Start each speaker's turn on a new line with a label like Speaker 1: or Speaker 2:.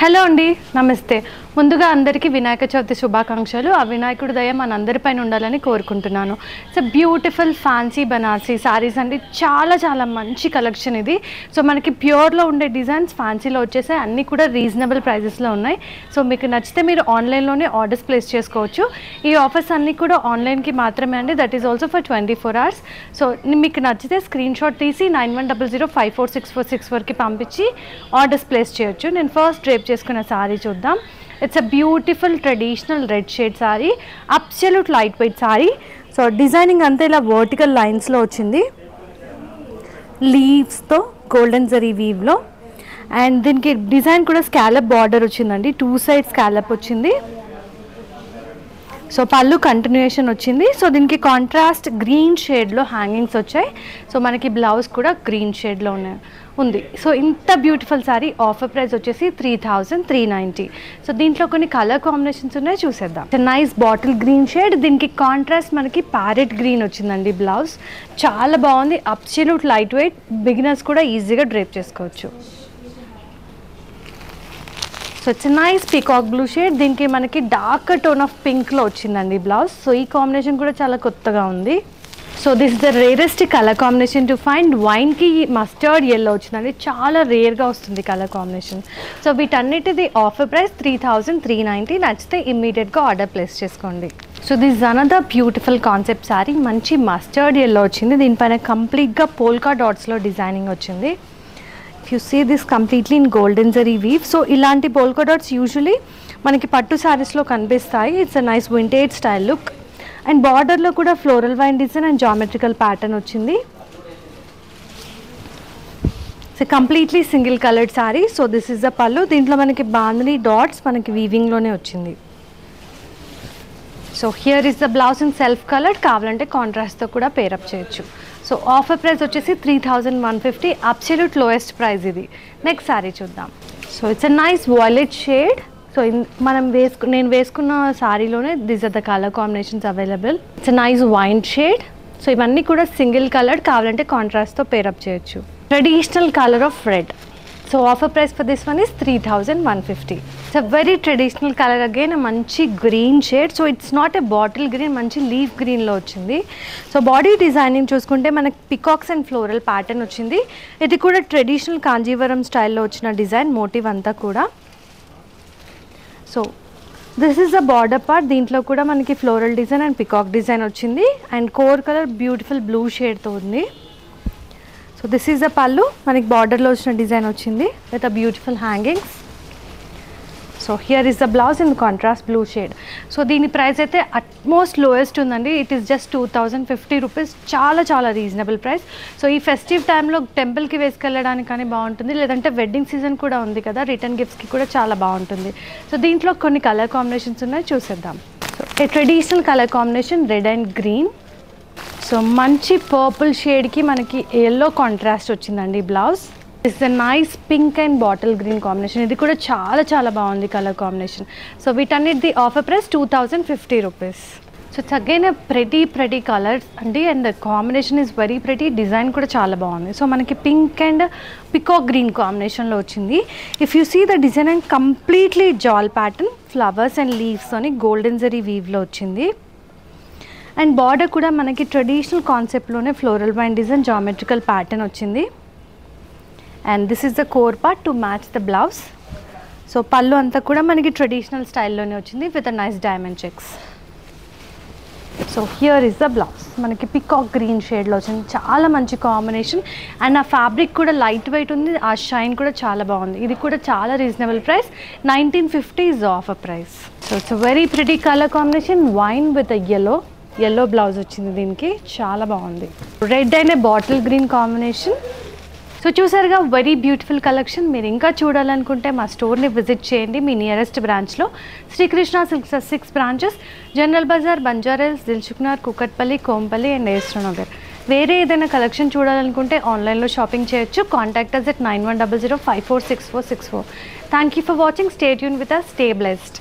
Speaker 1: Hello అండి, నమస్తే. ముందుగా అందరికీ వినాయక చవితి శుభాకాంక్షలు. ఆ వినాయకుడి దయ మనందరిపైన ఉండాలని కోరుకుంటున్నాను. It's a beautiful fancy Banarasi saris అండి. చాలా చాలా మంచి కలెక్షన్ ఇది. సో మనకి ప్యూర్లో ఉండే డిజైన్స్ ఫ్యాన్సీలో వచ్చేసాయి. అన్నీ కూడా రీజనబుల్ ప్రైజెస్లో ఉన్నాయి. సో మీకు నచ్చితే మీరు ఆన్లైన్లోనే ఆర్డర్స్ ప్లేస్ చేసుకోవచ్చు. ఈ ఆఫర్స్ అన్నీ కూడా ఆన్లైన్కి మాత్రమే అండి. That is also for 24 hours. So మీకు నచ్చితే స్క్రీన్ షాట్ తీసి 9100546464కి పంపించి ఆర్డర్స్ ప్లేస్ చేయొచ్చు. నేను ఫస్ట్ డ్రేప్ చేసుకున్న సారీ చూద్దాం. It's a beautiful traditional red shade sorry, absolute light weight sorry. So designing అంతా ఇలా వర్టికల్ లైన్స్లో వచ్చింది, లీవ్స్తో గోల్డెన్ జరీ వీవ్లో. అండ్ దీనికి డిజైన్ కూడా స్కాలప్ బార్డర్ వచ్చిందండి, 2 sides స్కాలప్ వచ్చింది. సో పళ్ళు కంటిన్యూషన్ వచ్చింది. సో దీనికి కాంట్రాస్ట్ గ్రీన్ షేడ్లో హ్యాంగింగ్స్ వచ్చాయి. సో మనకి బ్లౌజ్ కూడా గ్రీన్ షేడ్లో ఉంది. సో ఇంత బ్యూటిఫుల్ సారీ ఆఫర్ ప్రైస్ వచ్చేసి 3390. సో దీంట్లో కొన్ని కలర్ కాంబినేషన్స్ ఉన్నాయి, చూసేద్దాం. నైస్ బాటిల్ గ్రీన్ షేడ్, దీనికి కాంట్రాస్ట్ మనకి ప్యారెట్ గ్రీన్ వచ్చిందండి. బ్లౌజ్ చాలా బాగుంది, అబ్సల్యూట్ లైట్ వెయిట్, బిగినర్స్ కూడా ఈజీగా డ్రేప్ చేసుకోవచ్చు. So it's nice peacock blue shade, దీనికి మనకి డార్క్ టోన్ ఆఫ్ పింక్లో వచ్చిందండి బ్లౌజ్. సో ఈ కాంబినేషన్ కూడా చాలా కొత్తగా ఉంది. So this is the rarest colour combination to find. వైన్కి మస్టర్డ్ ఎల్లో వచ్చిందండి, చాలా రేర్గా వస్తుంది కలర్ కాంబినేషన్. సో వీటన్నిటిది ఆఫర్ ప్రైస్ 3390. నచ్చితే ఇమ్మీడియట్గా ఆర్డర్ ప్లేస్ చేసుకోండి. So this is another beautiful concept sari, మంచి మస్టర్డ్ ఎల్లో వచ్చింది. దీనిపైన కంప్లీట్గా పోల్కా డాట్స్లో డిజైనింగ్ వచ్చింది. If you see this completely in golden zari weave. So ఇలాంటి పోల్కా డాట్స్ యూజువలీ మనకి పట్టు శారీస్లో కనిపిస్తాయి. It's a nice vintage style look. And బార్డర్లో కూడా floral vine design and geometrical pattern వచ్చింది. So completely single coloured sari. So this is the pallu, దీంట్లో మనకి బాంధనీ డాట్స్ మనకి వీవింగ్లోనే వచ్చింది. So here is the blouse in self colour, కావాలంటే కాంట్రాస్ట్తో కూడా పేరప్ చేయొచ్చు. సో ఆఫర్ ప్రైస్ వచ్చేసి 3150, అబ్సల్యూట్ లోయెస్ట్ ప్రైస్ ఇది. నెక్స్ట్ సారీ చూద్దాం. So it's a nice violet shade. So నేను వేసుకున్న సారీలోనే this are the colour combinations available. It's a nice wine shade. So ఇవన్నీ కూడా సింగిల్ కలర్, కావాలంటే కాంట్రాస్ట్తో పేరప్ చేయొచ్చు. Traditional colour of red. So offer price for this one is 3150. It's a very traditional colour again, మంచి green shade. So it's not a bottle green, మంచి leaf గ్రీన్లో వచ్చింది. So body designing చూసుకుంటే మనకి peacocks and floral pattern వచ్చింది. ఇది కూడా traditional Kanjeevaram స్టైల్లో వచ్చిన డిజైన్, మోటివ్ అంతా కూడా. So this is the border part, దీంట్లో కూడా మనకి floral design and peacock design వచ్చింది. And core colour beautiful blue షేడ్తో ఉంది. సో దిస్ ఈస్ ద పళ్ళు, మనకి బార్డర్లో వచ్చిన డిజైన్ వచ్చింది with a beautiful hangings. So here is the blouse in contrast blue shade. So దీని ప్రైస్ అయితే అట్మోస్ట్ లోయెస్ట్ ఉందండి. ఇట్ ఈస్ జస్ట్ 2050 రూపీస్, చాలా చాలా రీజనబుల్ ప్రైస్. సో ఈ ఫెస్టివ్ టైంలో టెంపుల్కి వేసుకెళ్ళడానికి కానీ బాగుంటుంది, లేదంటే వెడ్డింగ్ సీజన్ కూడా ఉంది కదా, రిటర్న్ గిఫ్ట్స్కి కూడా చాలా బాగుంటుంది. సో దీంట్లో కొన్ని కలర్ కాంబినేషన్స్ ఉన్నాయి, చూసేద్దాం. So a traditional colour combination red and green. So మంచి పర్పుల్ షేడ్కి మనకి ఎల్లో కాంట్రాస్ట్ వచ్చిందండి blouse. It's a nice pink and bottle green combination, ఇది కూడా చాలా చాలా బాగుంది కలర్ కాంబినేషన్. సో వీటన్నిటి offer price 2050 rupees. So it's again pretty colours అండి, and combination is very pretty, design కూడా చాలా బాగుంది. సో మనకి పింక్ అండ్ పికాక్ గ్రీన్ కాంబినేషన్లో వచ్చింది. If you see the design and completely jaal pattern, flowers and leaves అని golden zari వీవ్లో వచ్చింది. అండ్ బార్డర్ కూడా మనకి ట్రెడిషనల్ కాన్సెప్ట్లోనే floral vine design, geometrical pattern వచ్చింది. And this is the core part to match the blouse. So pallu అంతా కూడా మనకి ట్రెడిషనల్ స్టైల్లోనే వచ్చింది with a nice diamond checks. So here is the blouse, మనకి పికాక్ గ్రీన్ షేడ్లో వచ్చింది, చాలా మంచి కాంబినేషన్. అండ్ ఆ ఫ్యాబ్రిక్ కూడా లైట్ వెయిట్ ఉంది, ఆ షైన్ కూడా చాలా బాగుంది. ఇది కూడా చాలా reasonable price, 1950 is offer price. So it's very pretty colour combination, wine with yellow blouse వచ్చింది, దీనికి చాలా బాగుంది. Red and bottle green combination. So చూసారుగా, వెరీ బ్యూటిఫుల్ కలెక్షన్. మీరు ఇంకా చూడాలనుకుంటే మా స్టోర్ని విజిట్ చేయండి మీ నియరెస్ట్ బ్రాంచ్లో. Sri Krishna silks 6 branches, general Bazaar, Banjara Hills, Dilsukhnagar, Kukatpally, Kompally and AS Rao Nagar. వేరే ఏదైనా కలెక్షన్ చూడాలనుకుంటే ఆన్లైన్లో షాపింగ్ చేయొచ్చు. Contact us at 9100546464. Thank you for watching. Stay tune with us. Stay blessed.